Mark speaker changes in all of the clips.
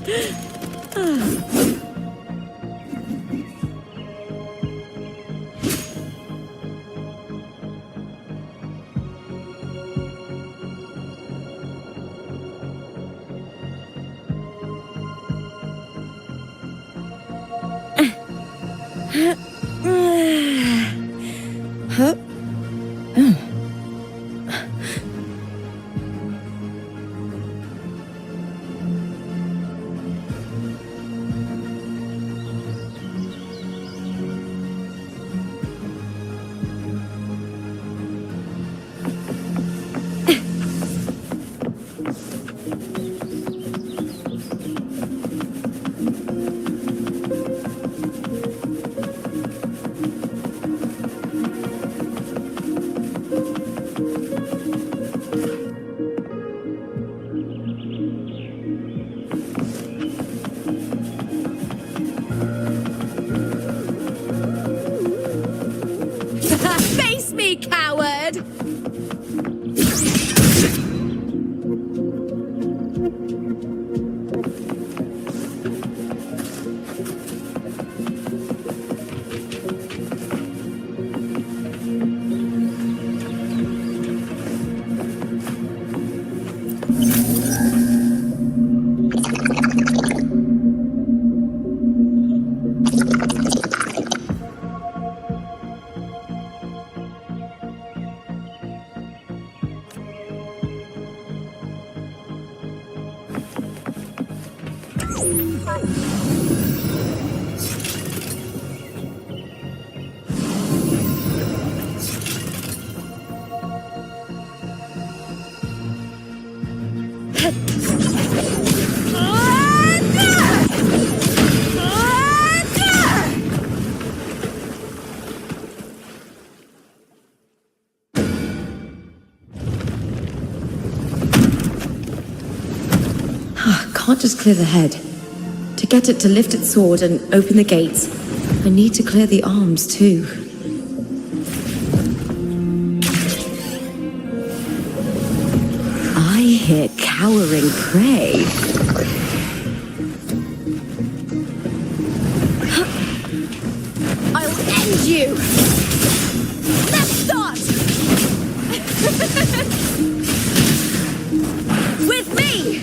Speaker 1: Huh?
Speaker 2: Face me, coward!
Speaker 1: Can't just clear the head. To get it to lift its sword and open the gates, I need to clear the arms too. I hear cowering prey.
Speaker 2: I'll end you! Let's start! With me!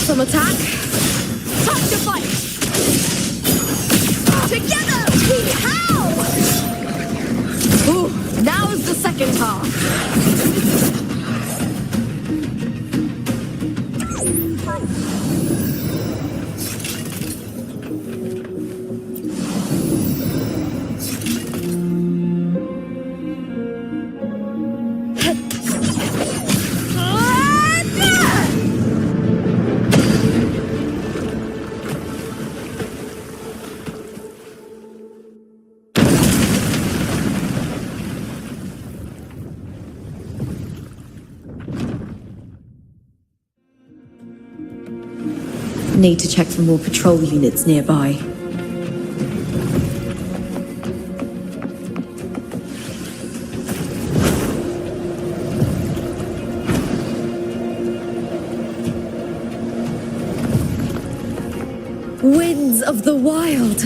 Speaker 1: Some attack.
Speaker 2: Time to fight! Together we howl! Ooh, now's the second half.
Speaker 1: Need to check for more patrol units nearby. Winds of the Wild.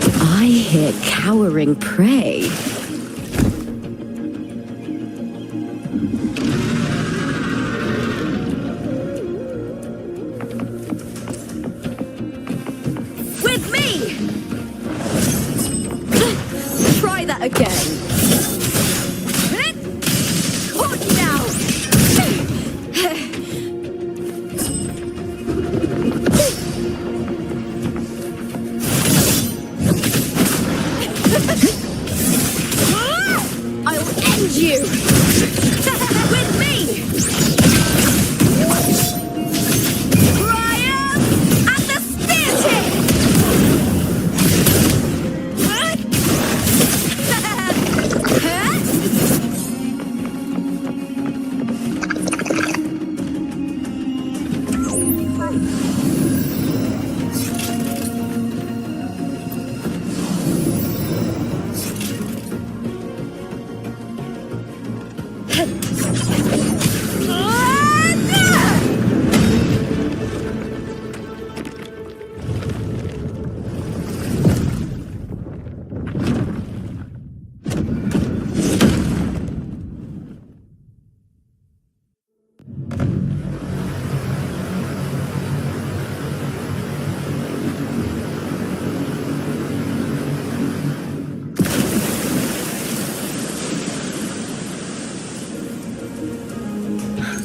Speaker 1: I hear cowering prey.
Speaker 2: With me! Try that again. Caught now! I'll end you! With me! Triumph at the spear tip!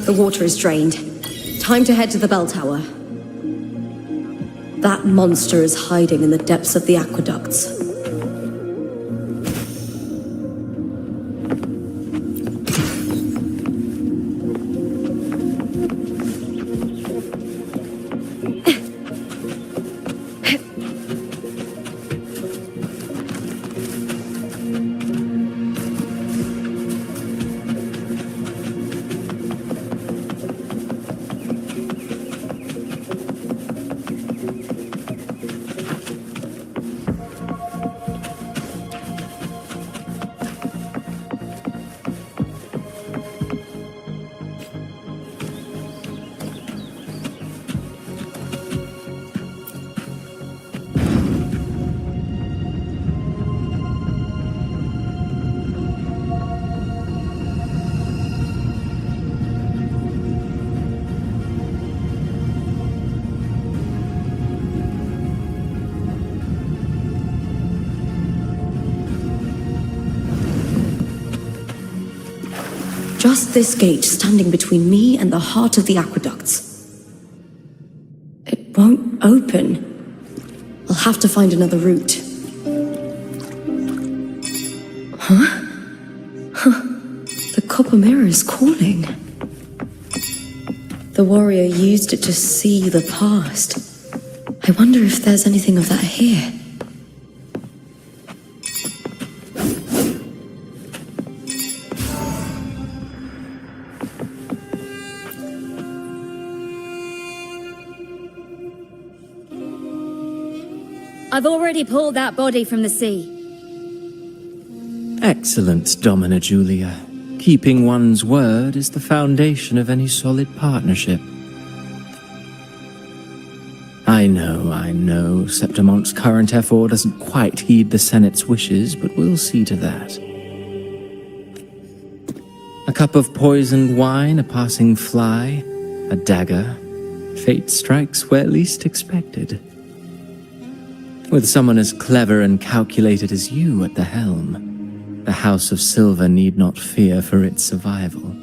Speaker 1: The water is drained. Time to head to the bell tower. That monster is hiding in the depths of the aqueducts. Just this gate standing between me and the heart of the aqueducts. It won't open. I'll have to find another route. Huh? The copper mirror is calling. The warrior used it to see the past. I wonder if there's anything of that here.
Speaker 2: I've already pulled that body from the sea.
Speaker 3: Excellent, Domina Julia. Keeping one's word is the foundation of any solid partnership. I know, Septimont's current effort doesn't quite heed the Senate's wishes, but we'll see to that. A cup of poisoned wine, a passing fly, a dagger. Fate strikes where least expected. With someone as clever and calculated as you at the helm, the House of Silver need not fear for its survival.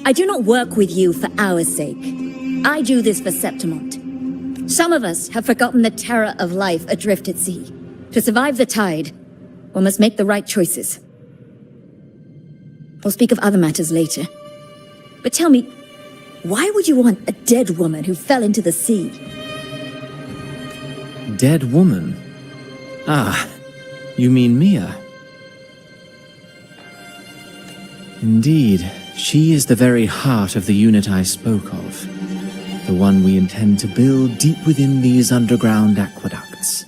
Speaker 2: I do not work with you for our sake. I do this for Septimont. Some of us have forgotten the terror of life adrift at sea. To survive the tide, one must make the right choices. We'll speak of other matters later. But tell me, why would you want a dead woman who fell into the sea?
Speaker 3: Dead woman? Ah, you mean Mia? Indeed, she is the very heart of the unit I spoke of. The one we intend to build deep within these underground aqueducts.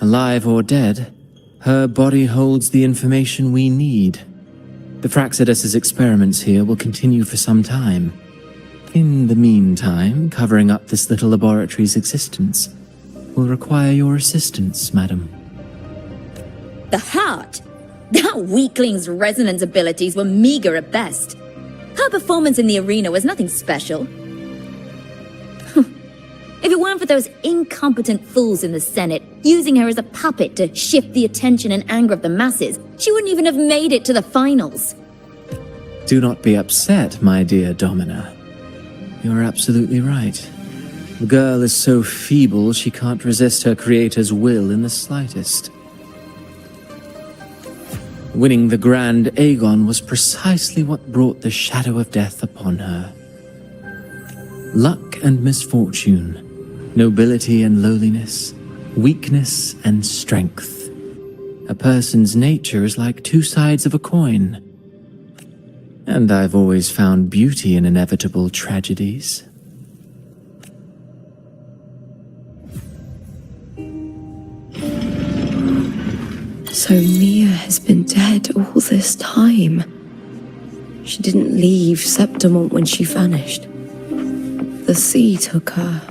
Speaker 3: Alive or dead, her body holds the information we need. The Fraxidus's experiments here will continue for some time. In the meantime, covering up this little laboratory's existence will require your assistance, madam.
Speaker 2: The heart? That weakling's resonance abilities were meager at best. Her performance in the arena was nothing special. If it weren't for those incompetent fools in the Senate using her as a puppet to shift the attention and anger of the masses, she wouldn't even have made it to the finals.
Speaker 3: Do not be upset, my dear Domina. You are absolutely right. The girl is so feeble she can't resist her creator's will in the slightest. Winning the Grand Aegon was precisely what brought the shadow of death upon her. Luck and misfortune, nobility and lowliness, weakness and strength. A person's nature is like two sides of a coin. And I've always found beauty in inevitable tragedies.
Speaker 1: So Mia has been dead all this time. She didn't leave Septimont when she vanished. The sea took her.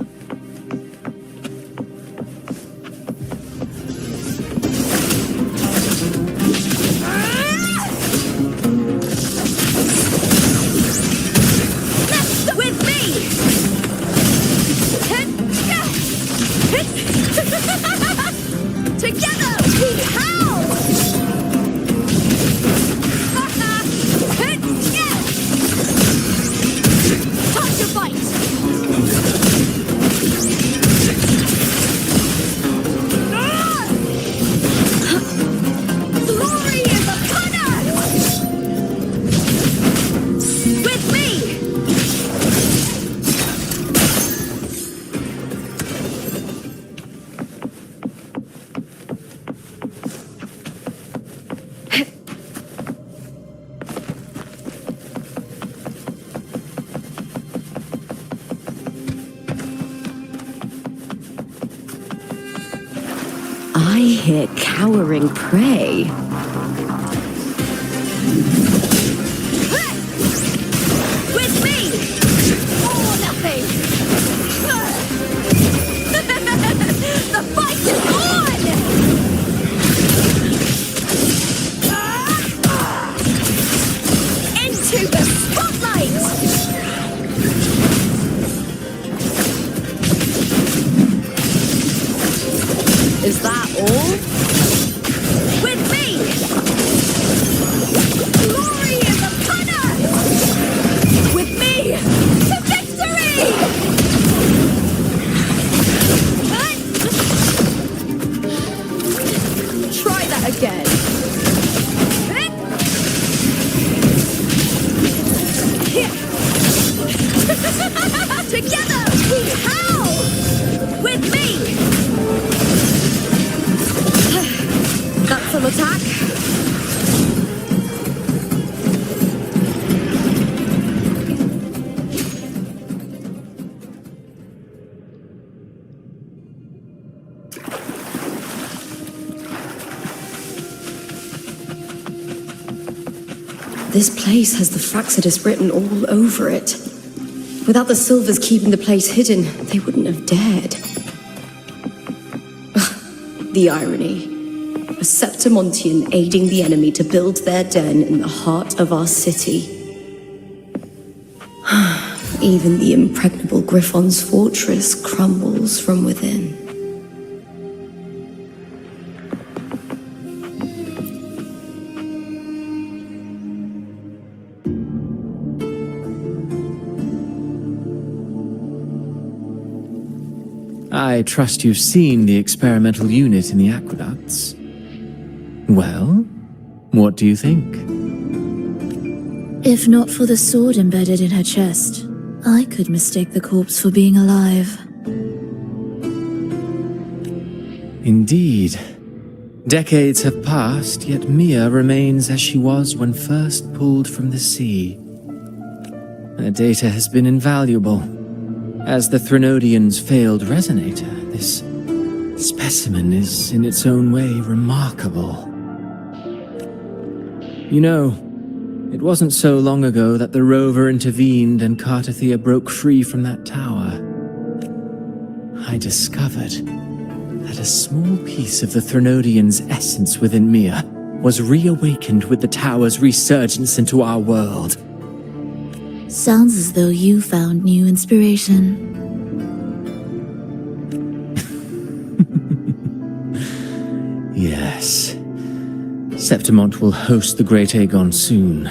Speaker 1: I hear cowering prey.
Speaker 2: With me! Or nothing! The fight is on! Into the spotlight!
Speaker 1: Is that all?
Speaker 2: With me! Glory is upon us! With me! To victory!
Speaker 1: Try that again.
Speaker 2: Together we howl! With me!
Speaker 1: That's an attack. This place has the Fraxidus written all over it. Without the Silvers keeping the place hidden, they wouldn't have dared. The irony. A Septimontian aiding the enemy to build their den in the heart of our city. Even the impregnable Griffon's fortress crumbles from within.
Speaker 3: I trust you've seen the experimental unit in the aqueducts. Well, what do you think?
Speaker 4: If not for the sword embedded in her chest, I could mistake the corpse for being alive.
Speaker 3: Indeed. Decades have passed, yet Mia remains as she was when first pulled from the sea. Her data has been invaluable. As the Threnodian's failed resonator, this specimen is in its own way remarkable. You know, It wasn't so long ago that the rover intervened and Cartathea broke free from that tower. I discovered that a small piece of the Threnodian's essence within Mia was reawakened with the tower's resurgence into our world.
Speaker 4: Sounds as though you found new inspiration.
Speaker 3: Yes. Septimont will host the Great Aegon soon.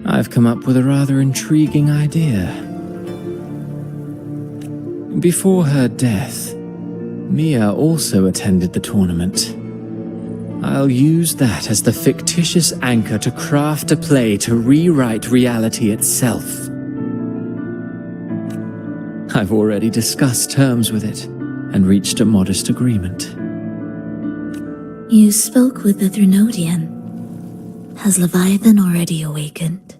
Speaker 3: I've come up with a rather intriguing idea. Before her death, Mia also attended the tournament. I'll use that as the fictitious anchor to craft a play to rewrite reality itself. I've already discussed terms with it and reached a modest agreement.
Speaker 4: You spoke with the Threnodian. Has Leviathan already awakened?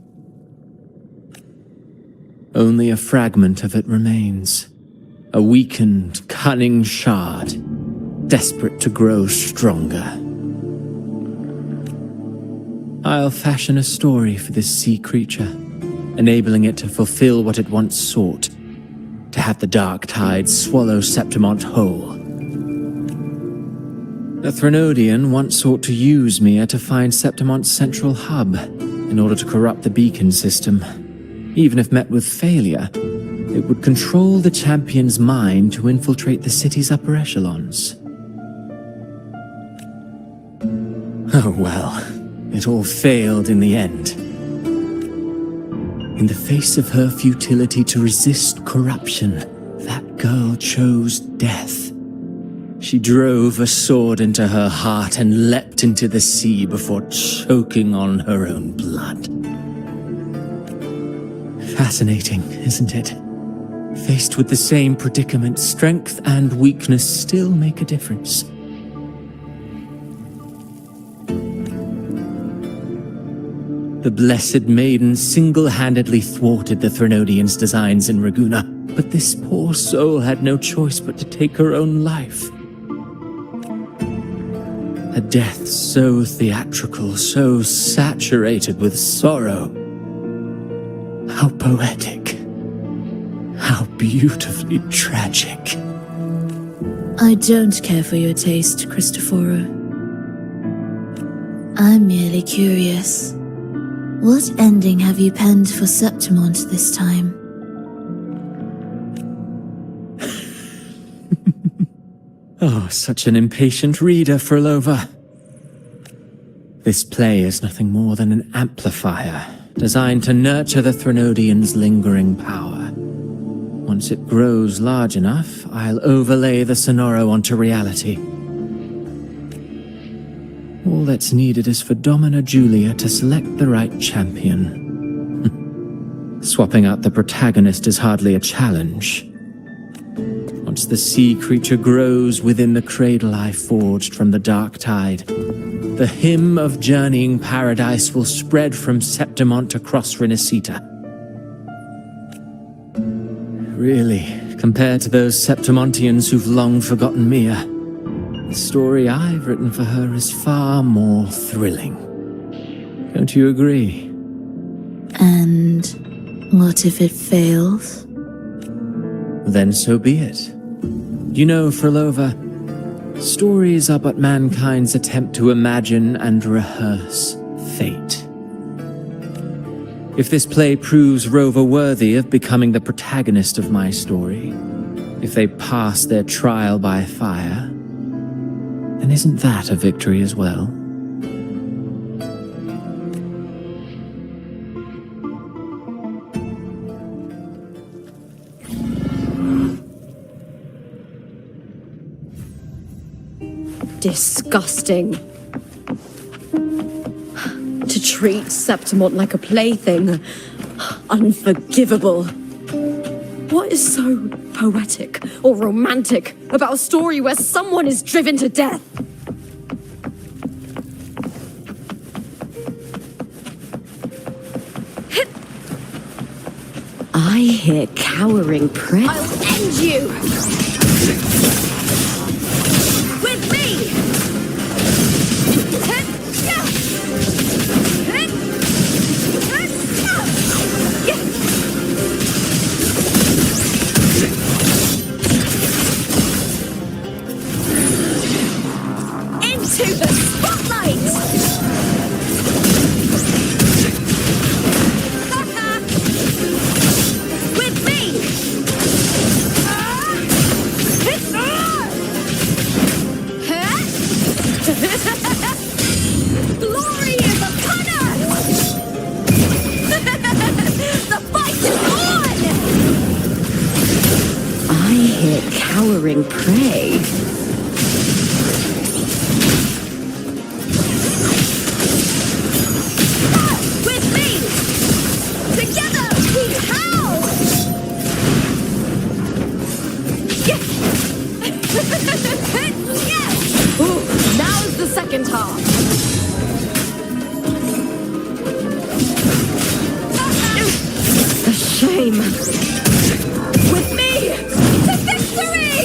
Speaker 3: Only a fragment of it remains. A weakened, cunning shard, desperate to grow stronger. I'll fashion a story for this sea creature, enabling it to fulfill what it once sought, to have the dark tide swallow Septimont whole. The Threnodian once sought to use Mia to find Septimont's central hub in order to corrupt the beacon system. Even if met with failure, it would control the champion's mind to infiltrate the city's upper echelons. Oh well, it all failed in the end. In the face of her futility to resist corruption, that girl chose death. She drove a sword into her heart and leapt into the sea before choking on her own blood. Fascinating, isn't it? Faced with the same predicament, strength and weakness still make a difference. The Blessed Maiden single-handedly thwarted the Threnodian's designs in Raguna, but this poor soul had no choice but to take her own life. A death so theatrical, so saturated with sorrow. How poetic. How beautifully tragic.
Speaker 4: I don't care for your taste, Cristoforo. I'm merely curious. What ending have you penned for Septimont this time?
Speaker 3: Oh, such an impatient reader, Frolova. This play is nothing more than an amplifier, designed to nurture the Threnodian's lingering power. Once it grows large enough, I'll overlay the Sonoro onto reality. All that's needed is for Domina Julia to select the right champion. Swapping out the protagonist is hardly a challenge. Once the sea creature grows within the cradle I forged from the dark tide, the hymn of journeying paradise will spread from Septimont across Renacita. Really, compared to those Septimontians who've long forgotten Mia, the story I've written for her is far more thrilling. Don't you agree?
Speaker 4: And what if it fails?
Speaker 3: Then so be it. You know, Frolova, stories are but mankind's attempt to imagine and rehearse fate. If this play proves Rover worthy of becoming the protagonist of my story, if they pass their trial by fire, then isn't that a victory as well?
Speaker 1: Disgusting. To treat Septimont like a plaything. Unforgivable. What is so poetic or romantic about a story where someone is driven to death? I hear cowering prayer. I'll end you! With me!
Speaker 2: With me! Glory is upon us! The fight is on!
Speaker 1: I hear cowering prey.
Speaker 2: With me! Together we howl! Yes!
Speaker 1: Ooh, now's the second half. A shame.
Speaker 2: With me! To victory!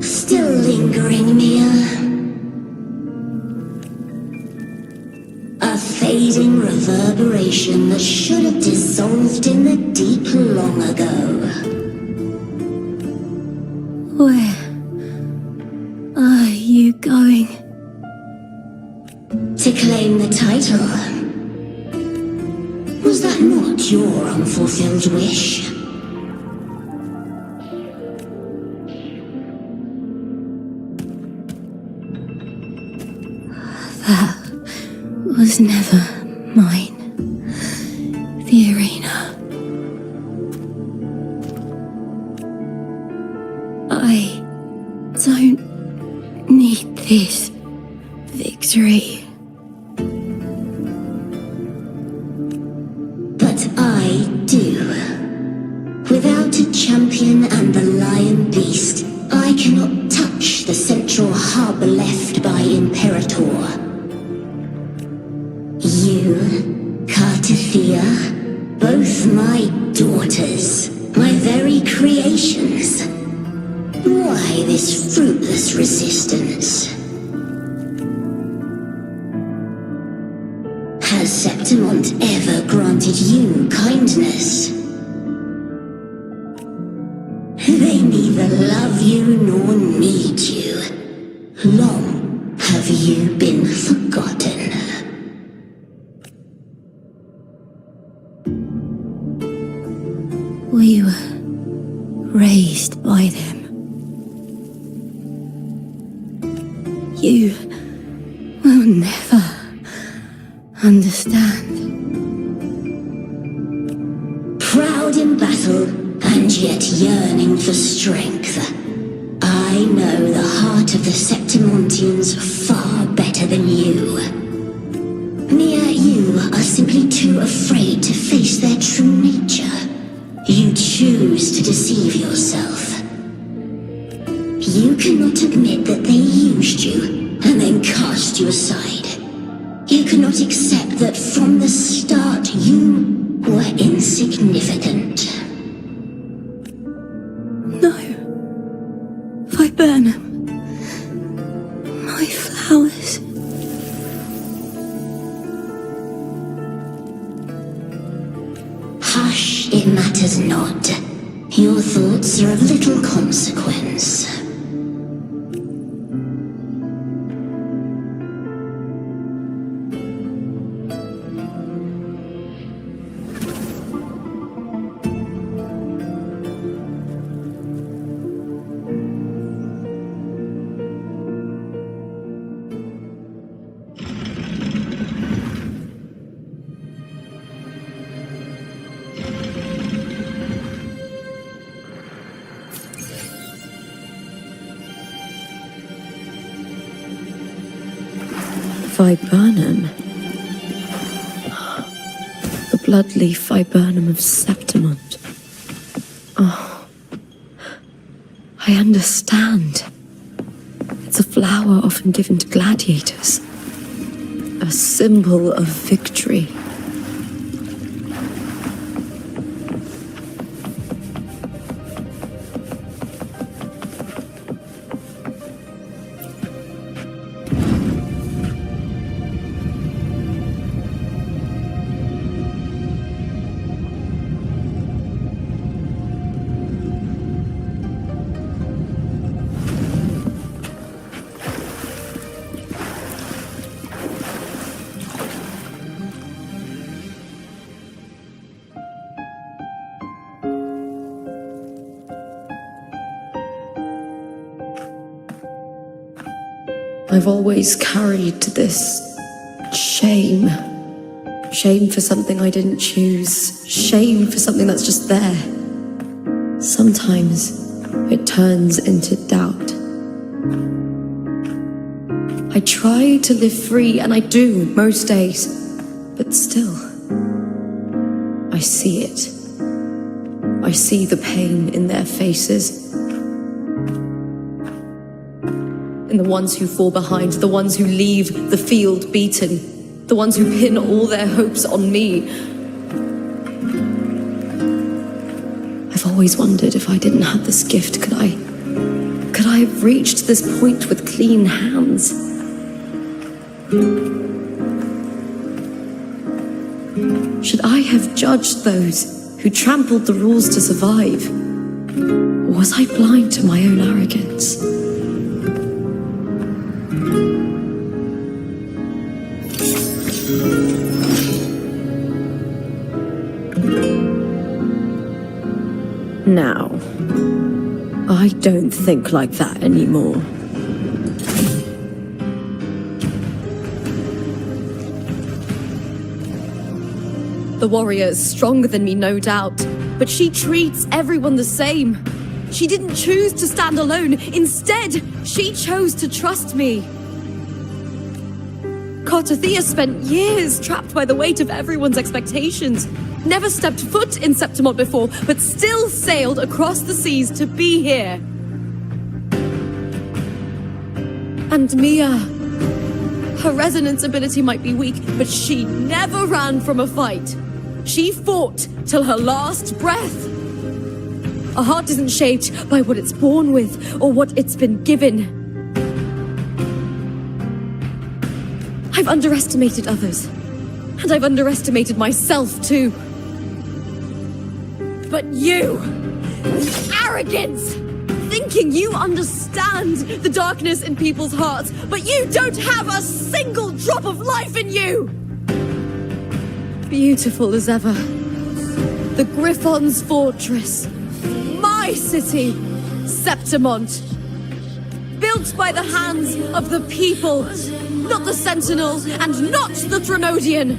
Speaker 5: Still lingering, Mia. A fading reverberation that should have dissolved in the deep long ago.
Speaker 4: Where are you going?
Speaker 5: To claim the title. Was that not your unfulfilled wish?
Speaker 4: Was never mine. The arena. I don't need this victory.
Speaker 5: But I do. Without a champion and the lion beast, I cannot touch the central hub left by Imperator. You, Cartithia, both my daughters, my very creations. Why this fruitless resistance? Has Septimont ever granted you kindness? They neither love you nor need you. Long have you been forgotten.
Speaker 4: We were raised by them. You will never understand.
Speaker 5: Proud in battle, and yet yearning for strength. I know the heart of the Septimontians far better than you. Mia, you are simply too afraid to face their true nature. You choose to deceive yourself. You cannot admit that they used you and then cast you aside. You cannot accept that from the start you were insignificant.
Speaker 4: No. Viburnum. My flowers.
Speaker 5: Hush, it matters not. Your thoughts are of little consequence.
Speaker 1: Viburnum. The bloodleaf viburnum of Septimont. Oh, I understand. It's a flower often given to gladiators. A symbol of victory. I've always carried this shame. Shame for something I didn't choose. Shame for something that's just there. Sometimes it turns into doubt. I try to live free, and I do most days. But still, I see it. I see the pain in their faces. In the ones who fall behind, the ones who leave the field beaten, the ones who pin all their hopes on me. I've always wondered if I didn't have this gift, could I have reached this point with clean hands? Should I have judged those who trampled the rules to survive? Or was I blind to my own arrogance? Now, I don't think like that anymore. The warrior is stronger than me, no doubt, but she treats everyone the same. She didn't choose to stand alone. Instead, she chose to trust me. Cartathea spent years trapped by the weight of everyone's expectations. Never stepped foot in Septimont before, but still sailed across the seas to be here. And Mia, her resonance ability might be weak, but she never ran from a fight. She fought till her last breath. A heart isn't shaped by what it's born with or what it's been given. I've underestimated others, and I've underestimated myself too. But you, the arrogance, thinking you understand the darkness in people's hearts, but you don't have a single drop of life in you! Beautiful as ever. The Griffon's fortress. My city, Septimont. Built by the hands of the people, not the Sentinel and not the Drenodian.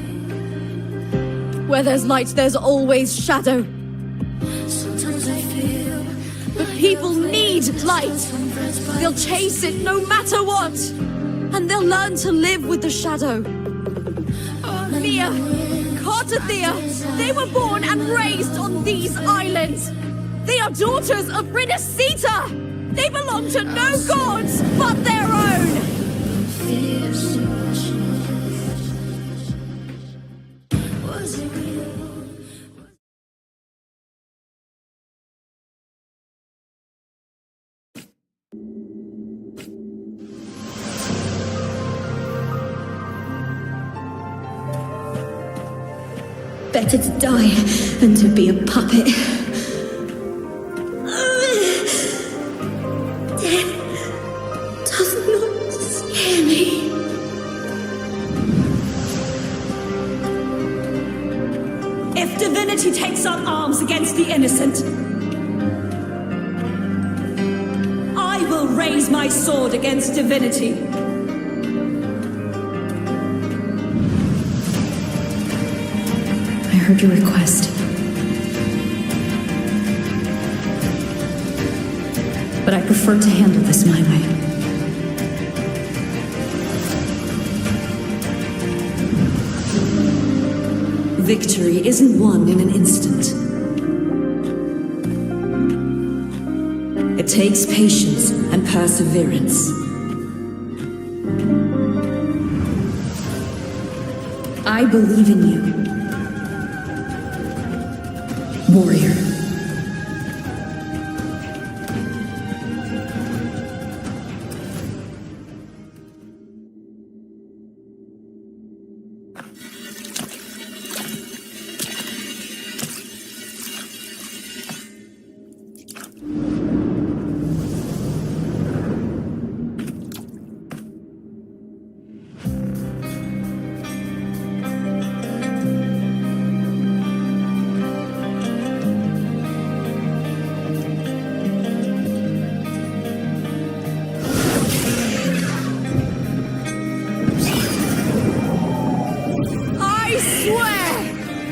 Speaker 1: Where there's light, there's always shadow. But people need light. They'll chase it no matter what. And they'll learn to live with the shadow. Mia, Cartathea, they were born and raised on these islands. They are daughters of Brinacita. They belong to no gods but their own.
Speaker 5: Better to die than to be a puppet.
Speaker 1: If divinity takes up arms against the innocent, I will raise my sword against divinity.
Speaker 4: I heard your request. But I prefer to handle this my way.
Speaker 1: Victory isn't won in an instant. It takes patience and perseverance. I believe in you, warrior.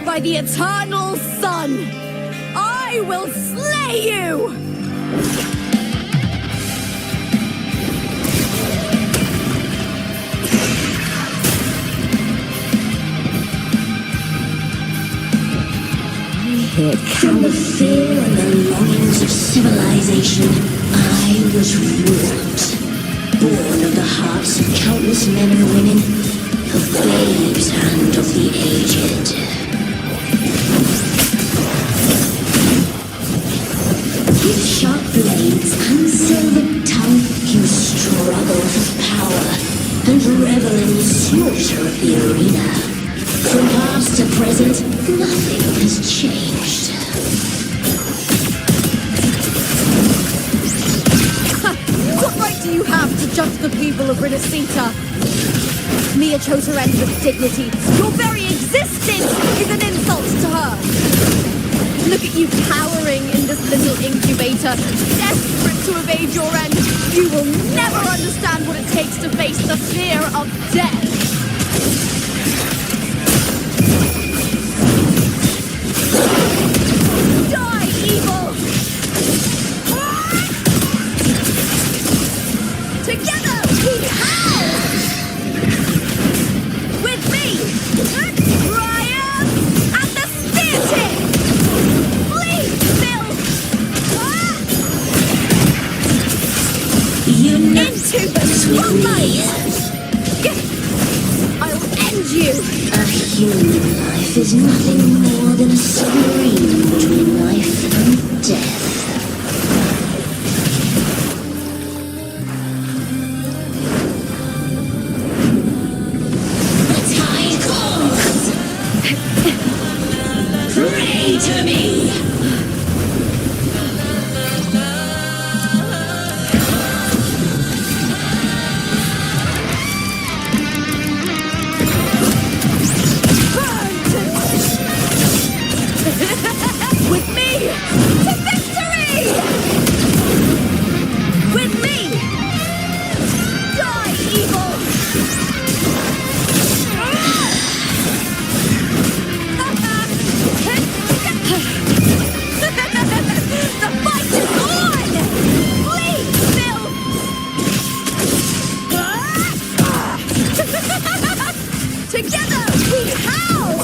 Speaker 1: By the eternal sun, I will slay you!
Speaker 5: From the fear and the longings of civilization, I was wrought, born of the hearts of countless men and women, of babes and of the aged. With sharp blades and silver tongue, you struggle for power and revel in the slaughter of the arena. From past to present, nothing has changed.
Speaker 1: What right do you have to judge the people of Rinascita? Mia chose her end with dignity. Your very existence is an insult to her. Look at you cowering in this little incubator, desperate to evade your end. You will never understand what it takes to face the fear of death. Die, evil! Together we howl! With me, Brian and the Spear Tip! Flee, Phil!
Speaker 5: You
Speaker 1: Into the spotlight! I'll end you!
Speaker 5: A human life is nothing more than a submarine between life and death. The tide calls! Pray to me!
Speaker 1: With me to victory! With me! Die, evil! The fight is on! Flee, Phil! Together we howl!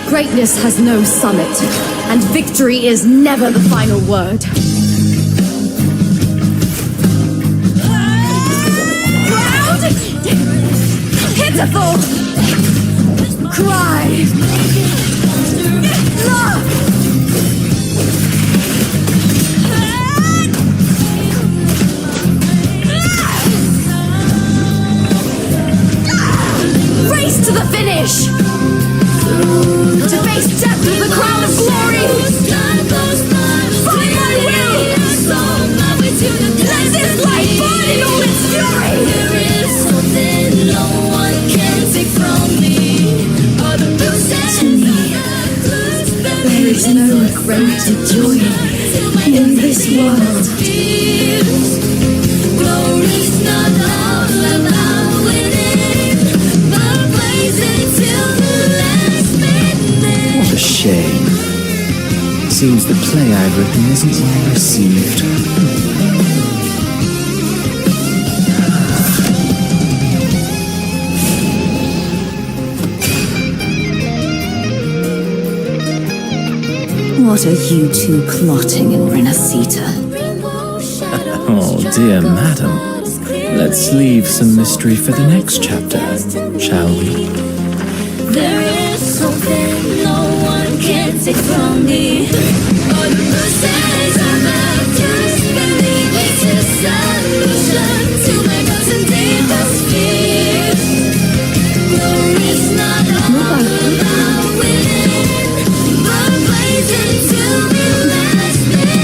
Speaker 1: Greatness has no summit, and victory is never the final word. Proud! Pitiful! Cry! Love!
Speaker 4: the joy in this world.
Speaker 5: Glory's not all about winning, but blazing till the last minute.
Speaker 3: What a shame. Seems the play I've written isn't well received.
Speaker 4: What are you two plotting in Renacita?
Speaker 3: Oh, dear madam. Let's leave some mystery for the next chapter, shall we?
Speaker 5: There is something no one can take from me. But the says I'm not just believe it's a solution to my dozen deepest fears. Glory's not all about winning, but blazing till the last minute.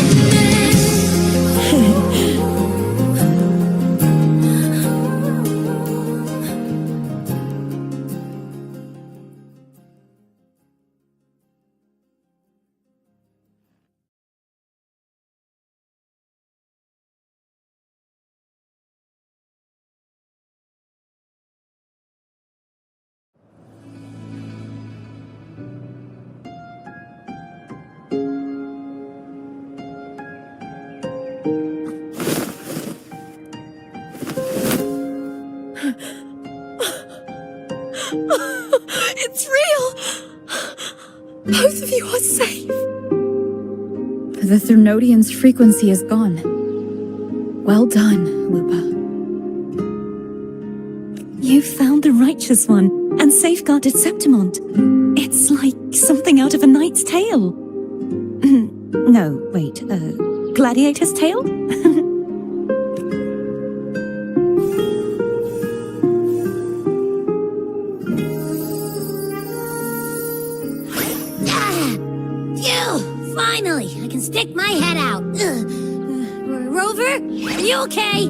Speaker 1: It's real! Both of you are safe.
Speaker 2: The Threnodian's frequency is gone. Well done, Lupa.
Speaker 4: You found the righteous one and safeguarded Septimont. It's like something out of a knight's tale. No, wait, gladiator's tale?
Speaker 5: Phew! Finally, I can stick my head out. Rover, are you okay?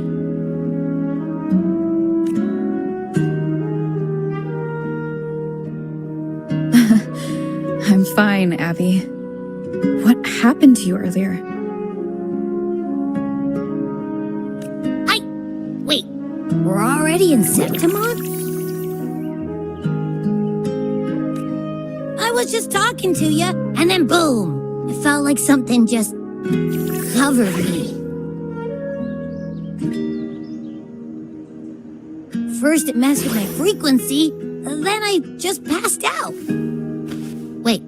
Speaker 2: I'm fine, Abby. What happened to you earlier?
Speaker 5: Wait, we're already in Septimont? I was just talking to you, and then boom! It felt like something just covered me. First it messed with my frequency, then I just passed out. Wait,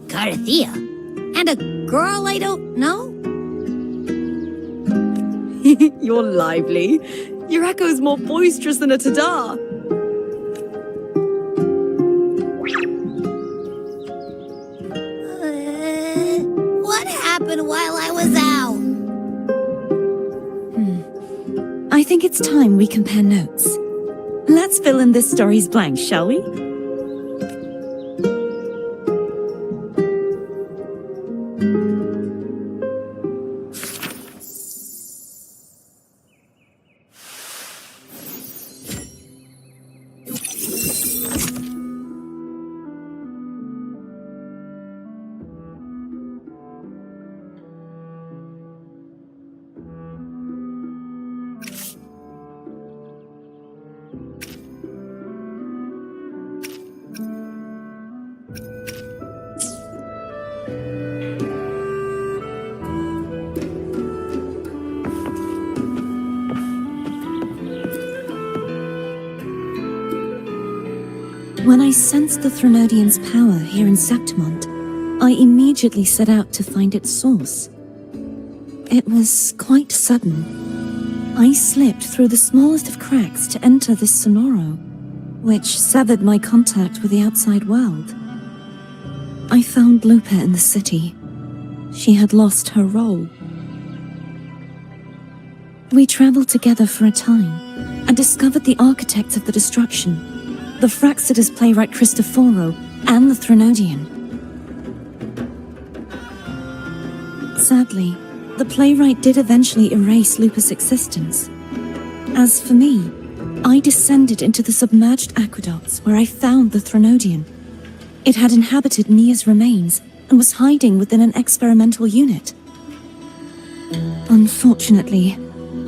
Speaker 5: Carthea? And a girl I don't know?
Speaker 1: You're lively. Your echo's more boisterous than a Tadar.
Speaker 5: What happened while I was out?
Speaker 4: I think it's time we compare notes. Let's fill in this story's blanks, shall we? When I sensed the Threnodian's power here in Septimont, I immediately set out to find its source. It was quite sudden. I slipped through the smallest of cracks to enter this sonoro, which severed my contact with the outside world. I found Lupa in the city. She had lost her role. We traveled together for a time and discovered the architects of the destruction, the Fraxidus playwright Cristoforo, and the Threnodian. Sadly, the playwright did eventually erase Lupa's existence. As for me, I descended into the submerged aqueducts where I found the Threnodian. It had inhabited Nia's remains and was hiding within an experimental unit. Unfortunately,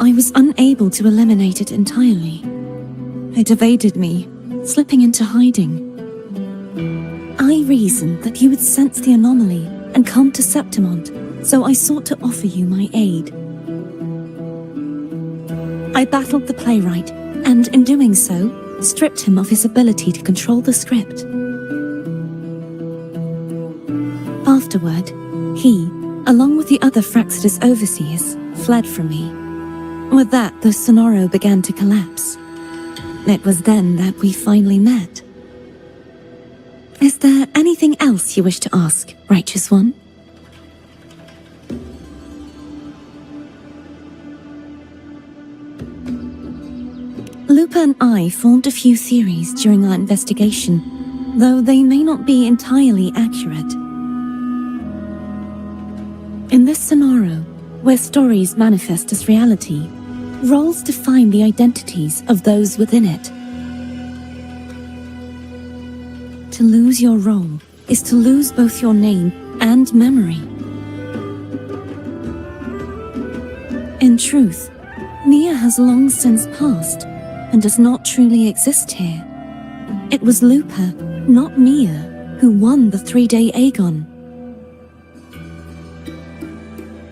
Speaker 4: I was unable to eliminate it entirely. It evaded me, slipping into hiding. I reasoned that you would sense the anomaly and come to Septimont, so I sought to offer you my aid. I battled the playwright, and in doing so, stripped him of his ability to control the script. Afterward, he, along with the other Fraxidus overseers, fled from me. With that, the Sonoro began to collapse. It was then that we finally met. Is there anything else you wish to ask, Righteous One? Lupa and I formed a few theories during our investigation, though they may not be entirely accurate. In this Sonoro, where stories manifest as reality, roles define the identities of those within it. To lose your role is to lose both your name and memory. In truth, Mia has long since passed and does not truly exist here. It was Lupa, not Mia, who won the 3-day Aegon.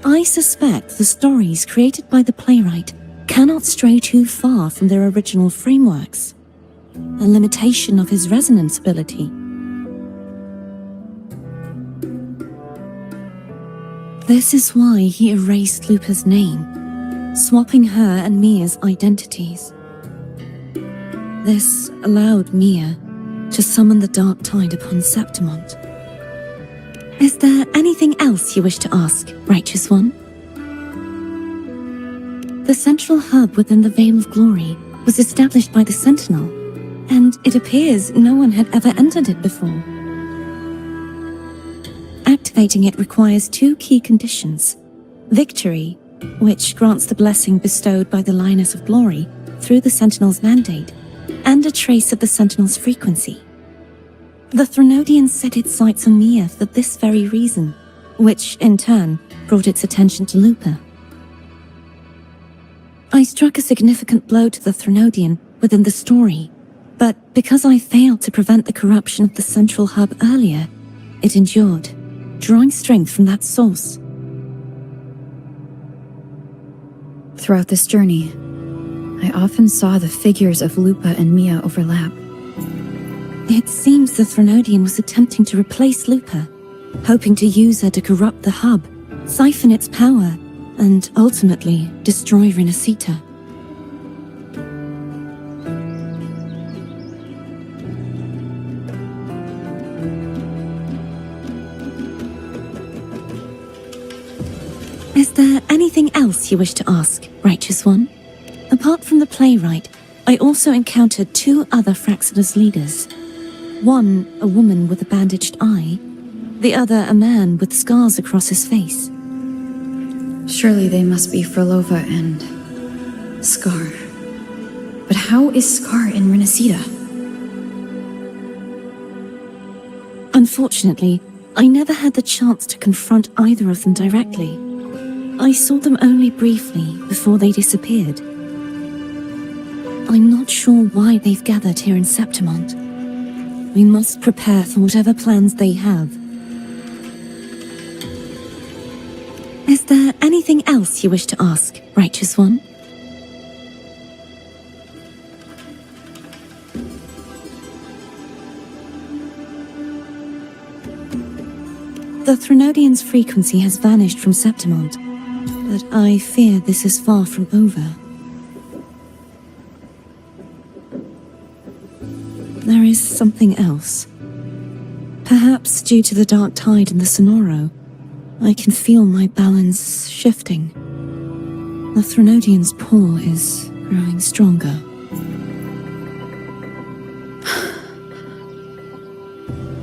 Speaker 4: I suspect the stories created by the playwright cannot stray too far from their original frameworks, a limitation of his resonance ability. This is why he erased Lupa's name, swapping her and Mia's identities. This allowed Mia to summon the Dark Tide upon Septimont. Is there anything else you wish to ask, Righteous One? The central hub within the Veil of Glory was established by the Sentinel, and it appears no one had ever entered it before. Activating it requires 2 key conditions: victory, which grants the blessing bestowed by the Lioness of Glory through the Sentinel's mandate, and a trace of the Sentinel's frequency. The Threnodian set its sights on Mia for this very reason, which, in turn, brought its attention to Lupa. I struck a significant blow to the Threnodian within the story, but because I failed to prevent the corruption of the central hub earlier, it endured, drawing strength from that source.
Speaker 6: Throughout this journey, I often saw the figures of Lupa and Mia overlap.
Speaker 4: It seems the Threnodian was attempting to replace Lupa, hoping to use her to corrupt the hub, siphon its power, and ultimately destroy Renacita. Is there anything else you wish to ask, Righteous One? Apart from the playwright, I also encountered 2 other Fraxidus leaders. One, a woman with a bandaged eye, the other a man with scars across his face.
Speaker 6: Surely they must be Frolova and Scar. But how is Scar in Renacita?
Speaker 4: Unfortunately, I never had the chance to confront either of them directly. I saw them only briefly before they disappeared. I'm not sure why they've gathered here in Septimont. We must prepare for whatever plans they have. Is there anything else you wish to ask, Righteous One? The Threnodian's frequency has vanished from Septimont, but I fear this is far from over. There is something else. Perhaps due to the dark tide in the Sonoro, I can feel my balance shifting. The Threnodian's paw is growing stronger.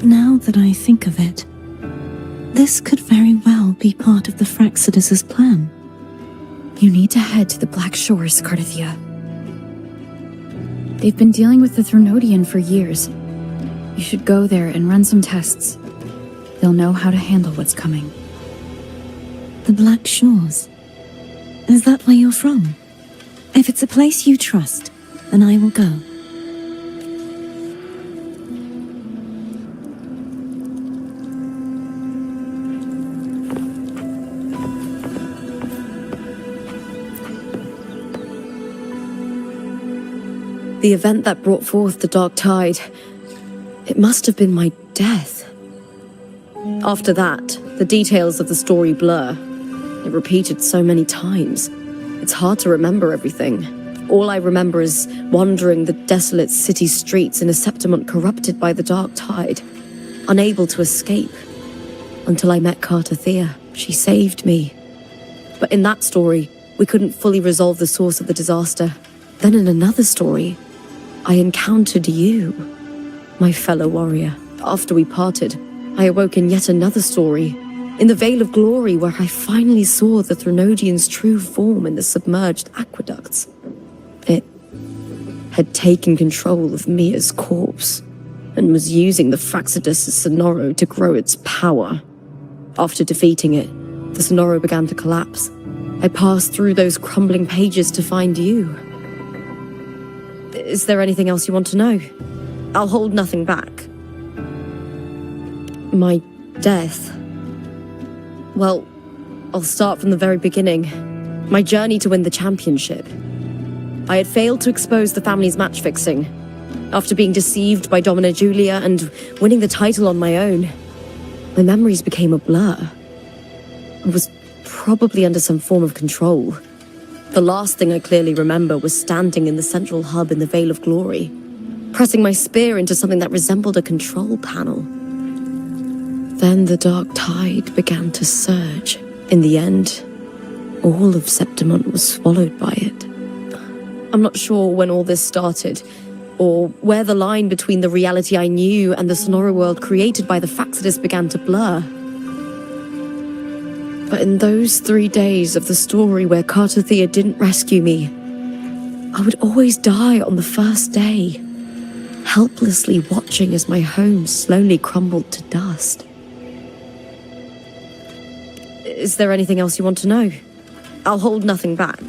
Speaker 4: Now that I think of it, this could very well be part of the Fraxidus' plan.
Speaker 6: You need to head to the Black Shores, Cardathia. They've been dealing with the Threnodian for years. You should go there and run some tests. they'll know how to handle what's coming.
Speaker 4: The Black Shores. Is that where you're from? If it's a place you trust, then I will go.
Speaker 1: The event that brought forth the Dark Tide, it must have been my death. After that, the details of the story blur. It repeated so many times. It's hard to remember everything. All I remember is wandering the desolate city streets in a Septimont corrupted by the Dark Tide, unable to escape. Until I met Cartathea. She saved me. But in that story, we couldn't fully resolve the source of the disaster. Then in another story, I encountered you, my fellow warrior. After we parted, I awoke in yet another story, in the Vale of Glory, where I finally saw the Threnodian's true form in the submerged aqueducts. It had taken control of Mia's corpse, and was using the Fraxidus' Sonoro to grow its power. After defeating it, the Sonoro began to collapse. I passed through those crumbling pages to find you. Is there anything else you want to know? I'll hold nothing back. My death. Well, I'll start from the very beginning. My journey to win the championship. I had failed to expose the family's match fixing. After being deceived by Domina Julia and winning the title on my own, my memories became a blur. I was probably under some form of control. The last thing I clearly remember was standing in the central hub in the Vale of Glory, pressing my spear into something that resembled a control panel. Then the Dark Tide began to surge. In the end, all of Septimont was swallowed by it. I'm not sure when all this started, or where the line between the reality I knew and the Sonora world created by the Fraxidus began to blur. But in those 3 days of the story where Cartathea didn't rescue me, I would always die on the first day, helplessly watching as my home slowly crumbled to dust. Is there anything else you want to know? I'll hold nothing back.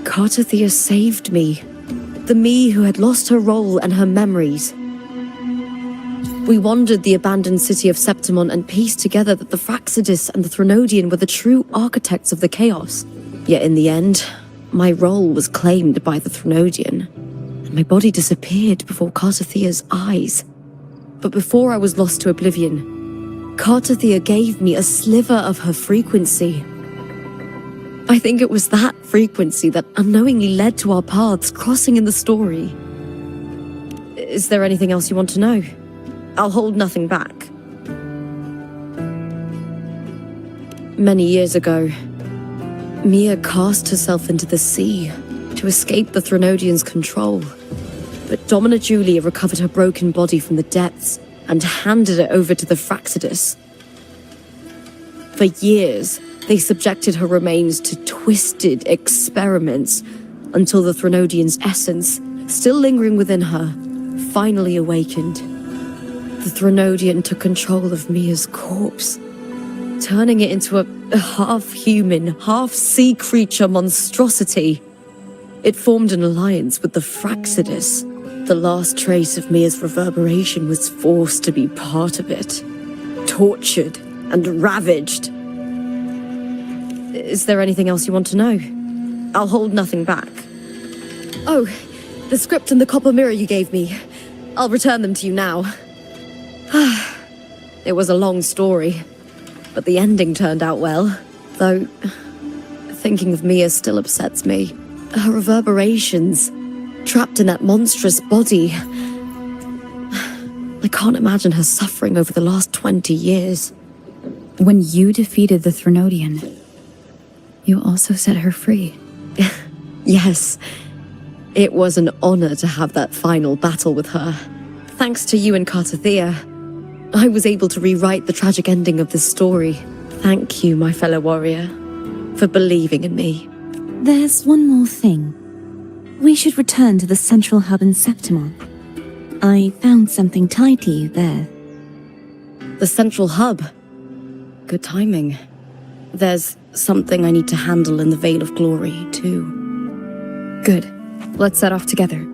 Speaker 1: Cartathea saved me. The me who had lost her role and her memories. We wandered the abandoned city of Septimont and pieced together that the Fraxidus and the Threnodian were the true architects of the chaos. Yet in the end, my role was claimed by the Threnodian, and my body disappeared before Cartathea's eyes. But before I was lost to oblivion, Cartathea gave me a sliver of her frequency. I think it was that frequency that unknowingly led to our paths crossing in the story. Is there anything else you want to know? I'll hold nothing back. Many years ago, Mia cast herself into the sea to escape the Threnodian's control. But Domina Julia recovered her broken body from the depths and handed it over to the Fraxidus. For years, they subjected her remains to twisted experiments until the Threnodian's essence, still lingering within her, finally awakened. The Threnodian took control of Mia's corpse, turning it into a half-human, half-sea creature monstrosity. It formed an alliance with the Fraxidus. The last trace of Mia's reverberation was forced to be part of it, tortured and ravaged. Is there anything else you want to know? I'll hold nothing back. Oh, the script and the copper mirror you gave me. I'll return them to you now. It was a long story, but the ending turned out well. Though, thinking of Mia still upsets me. Her reverberations, trapped in that monstrous body. I can't imagine her suffering over the last 20 years.
Speaker 6: When you defeated the Threnodian, you also set her free.
Speaker 1: Yes, it was an honor to have that final battle with her. Thanks to you and Cartathea, I was able to rewrite the tragic ending of this story. Thank you, my fellow warrior, for believing in me.
Speaker 4: There's one more thing. We should return to the central hub in Septimont. I found something tied to you there.
Speaker 7: The central hub. Good timing. There's something I need to handle in the Veil of Glory, too.
Speaker 6: Good. Let's set off together.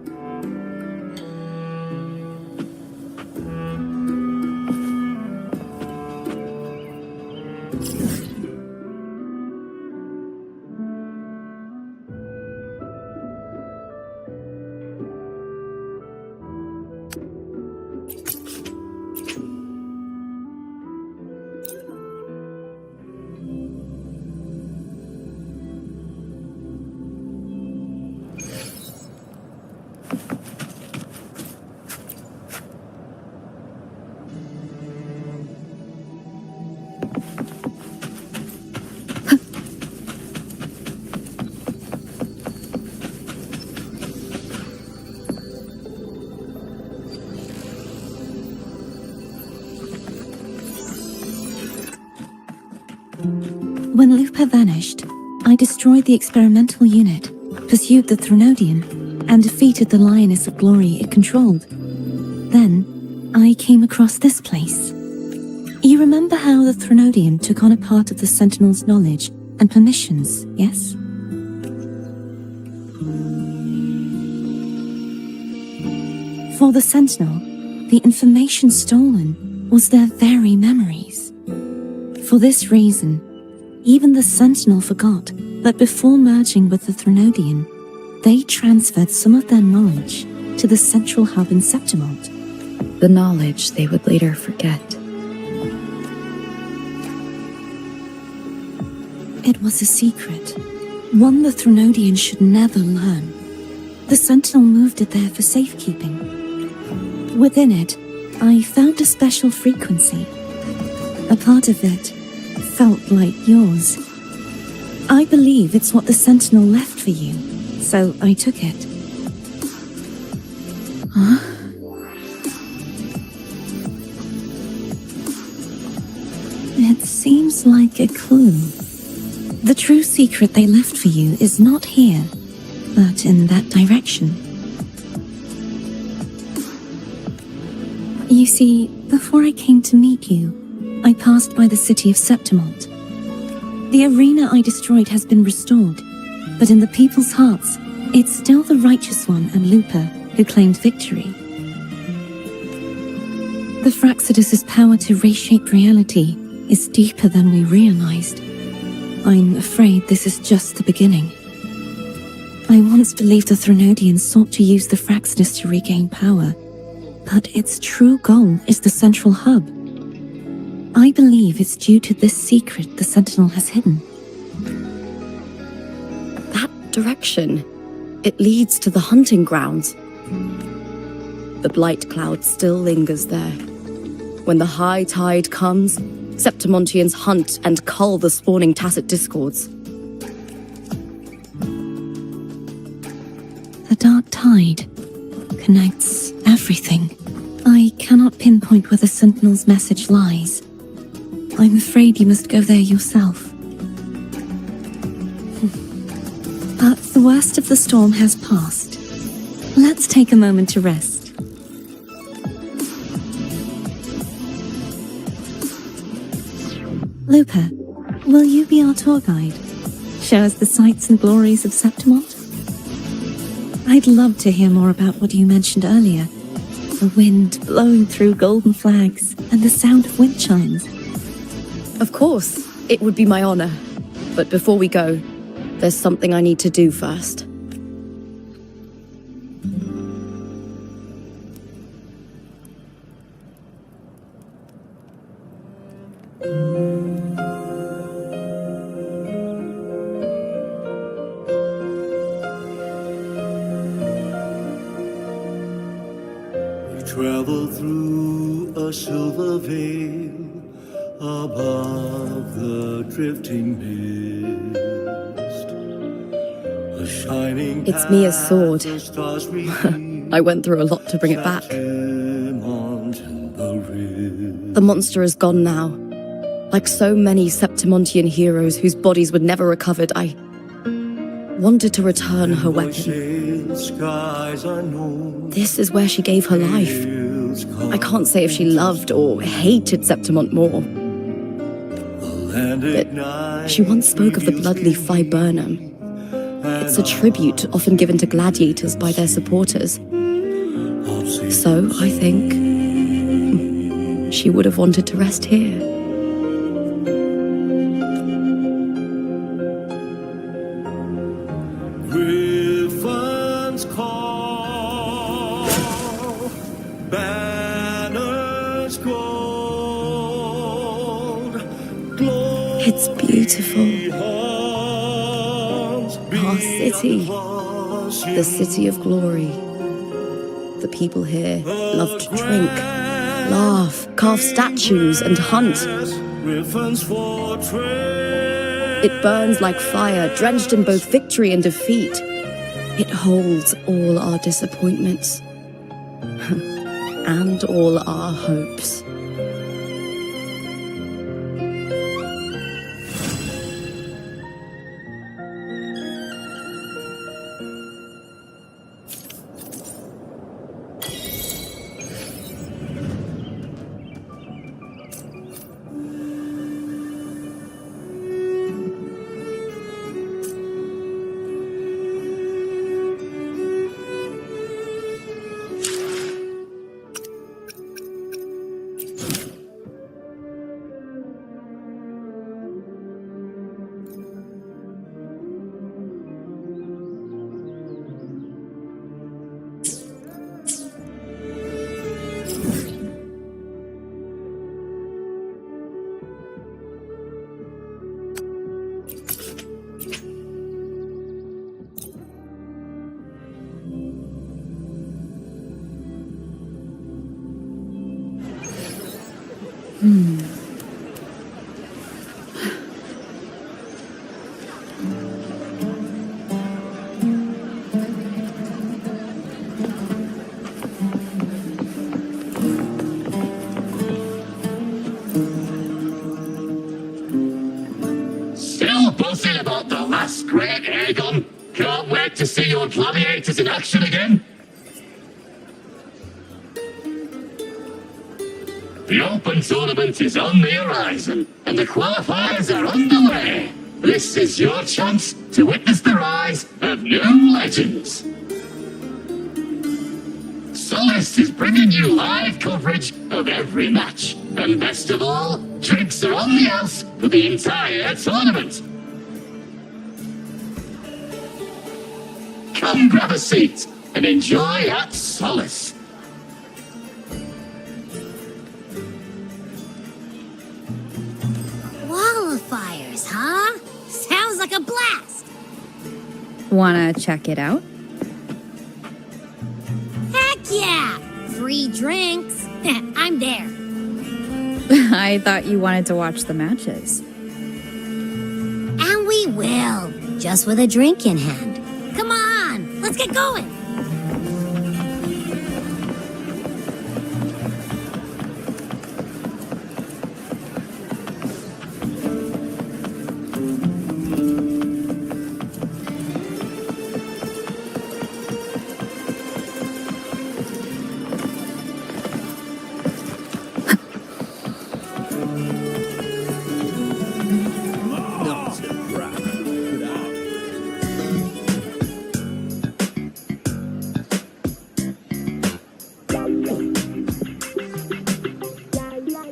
Speaker 4: When Lupa vanished, I destroyed the experimental unit, pursued the Threnodian, and defeated the Lioness of Glory it controlled. Then, I came across this place. You remember how the Threnodian took on a part of the Sentinel's knowledge and permissions, yes? For the Sentinel, the information stolen was their very memories. For this reason, even the Sentinel forgot that before merging with the Threnodian, they transferred some of their knowledge to the central hub in Septimont.
Speaker 6: The knowledge they would later forget.
Speaker 4: It was a secret, one the Threnodian should never learn. The Sentinel moved it there for safekeeping. Within it, I found a special frequency. A part of it felt like yours. I believe it's what the Sentinel left for you, so I took it.
Speaker 6: Huh?
Speaker 4: It seems like a clue. The true secret they left for you is not here, but in that direction. You see, before I came to meet you, I passed by the city of Septimont. The arena I destroyed has been restored, but in the people's hearts, it's still the Righteous One and Lupa who claimed victory. The Fraxidus' power to reshape reality is deeper than we realized. I'm afraid this is just the beginning. I once believed the Threnodians sought to use the Fraxidus to regain power, but its true goal is the central hub. I believe it's due to this secret the Sentinel has hidden.
Speaker 7: That direction. It leads to the hunting grounds. The blight cloud still lingers there. When the high tide comes, Septimontians hunt and cull the spawning Tacit Discords.
Speaker 4: The dark tide connects everything. I cannot pinpoint where the Sentinel's message lies. I'm afraid you must go there yourself. But the worst of the storm has passed. Let's take a moment to rest. Lupa, will you be our tour guide? Show us the sights and glories of Septimont? I'd love to hear more about what you mentioned earlier. The wind blowing through golden flags and the sound of wind chimes.
Speaker 7: Of course, it would be my honor. But before we go, there's something I need to do first.
Speaker 8: Travel through a silver veil above the drifting mist. A shining
Speaker 7: It's Mia's sword.
Speaker 8: path, the stars reveal,
Speaker 7: I went through a lot to bring it back.
Speaker 8: Septimont in the rift.
Speaker 7: The monster is gone now. Like so many Septimontian heroes whose bodies were never recovered, I wanted to return her weapon.
Speaker 8: Skies unknown,
Speaker 7: This is where she gave her life. I can't say if she loved or hated Septimont more. But she once spoke of the bloodleaf viburnum. It's a tribute often given to gladiators by their supporters. So, I think, she would have wanted to rest here.
Speaker 8: Griffins call, banners gold,
Speaker 7: It's beautiful. Our city, the city of glory. The people here love to drink, laugh, carve statues, and hunt. It burns like fire, drenched in both victory and defeat. It holds all our disappointments and all our hopes.
Speaker 9: Still buzzing about the last great Aegon? Can't wait to see your gladiators in action again. The Open Tournament is on the horizon, and the qualifiers are underway. This is your chance to witness the rise of new legends. Solace is bringing you live coverage of every match. And best of all, drinks are on the house for the entire tournament. Come grab a seat and enjoy at Solace.
Speaker 5: Qualifiers, huh? Sounds like a blast.
Speaker 6: Wanna check it out?
Speaker 5: Heck yeah! Free drinks. I'm there.
Speaker 6: I thought you wanted to watch the matches.
Speaker 5: And we will, just with a drink in hand. Come on, let's get going.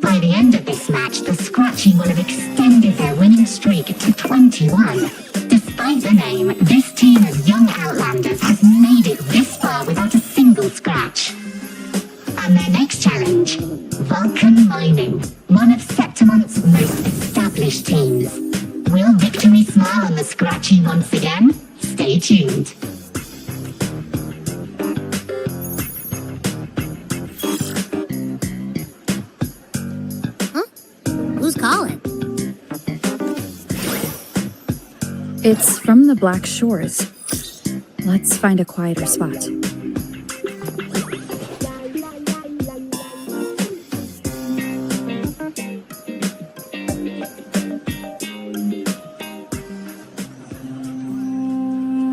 Speaker 10: By the end of this match, the Scratchy will have extended their winning streak to 21. Despite the name, this team of young Outlanders has made it this far without a single scratch. And their next challenge, Vulcan Mining, one of Septimont's most established teams. Will victory smile on the Scratchy once again? Stay tuned.
Speaker 5: Who's calling?
Speaker 6: It's from the Black Shores. Let's find a quieter spot.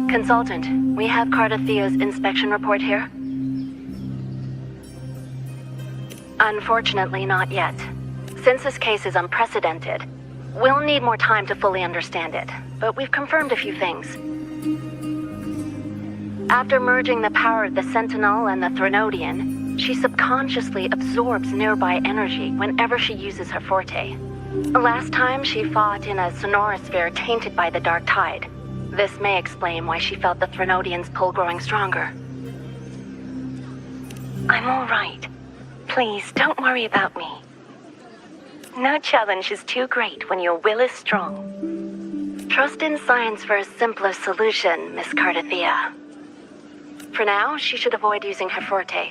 Speaker 11: Consultant, we have Carta Theo's inspection report here. Unfortunately, not yet. Since this case is unprecedented, we'll need more time to fully understand it, but we've confirmed a few things. After merging the power of the Sentinel and the Threnodian, she subconsciously absorbs nearby energy whenever she uses her forte. Last time, she fought in a sonorosphere tainted by the dark tide. This may explain why she felt the Threnodian's pull growing stronger. I'm all right. Please, don't worry about me. No challenge is too great when your will is strong. Trust in science for a simpler solution, Miss Cardathea. For now, she should avoid using her forte.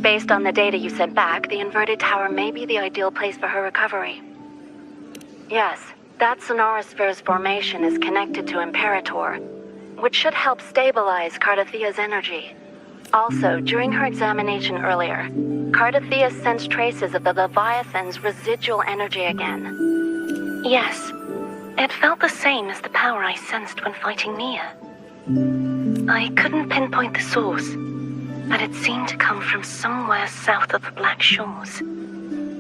Speaker 11: Based on the data you sent back, the inverted tower may be the ideal place for her recovery. Yes, that sonorosphere's formation is connected to Imperator, which should help stabilize Cardathea's energy. Also, during her examination earlier, Cardathea sensed traces of the Leviathan's residual energy again. Yes, it felt the same as the power I sensed when fighting Mia. I couldn't pinpoint the source, but it seemed to come from somewhere south of the Black Shores,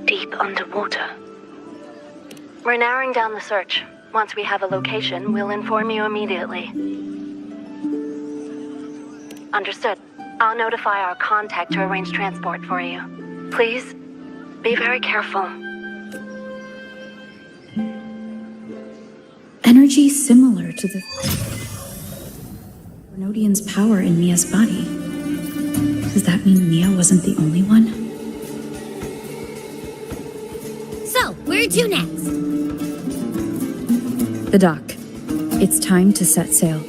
Speaker 11: deep underwater. We're narrowing down the search. Once we have a location, we'll inform you immediately. Understood. I'll notify our contact to arrange transport for you. Please, be very careful.
Speaker 6: Energy similar to the Threnodian's power in Mia's body. Does that mean Mia wasn't the only one?
Speaker 2: So, where to next?
Speaker 6: The dock. It's time to set sail.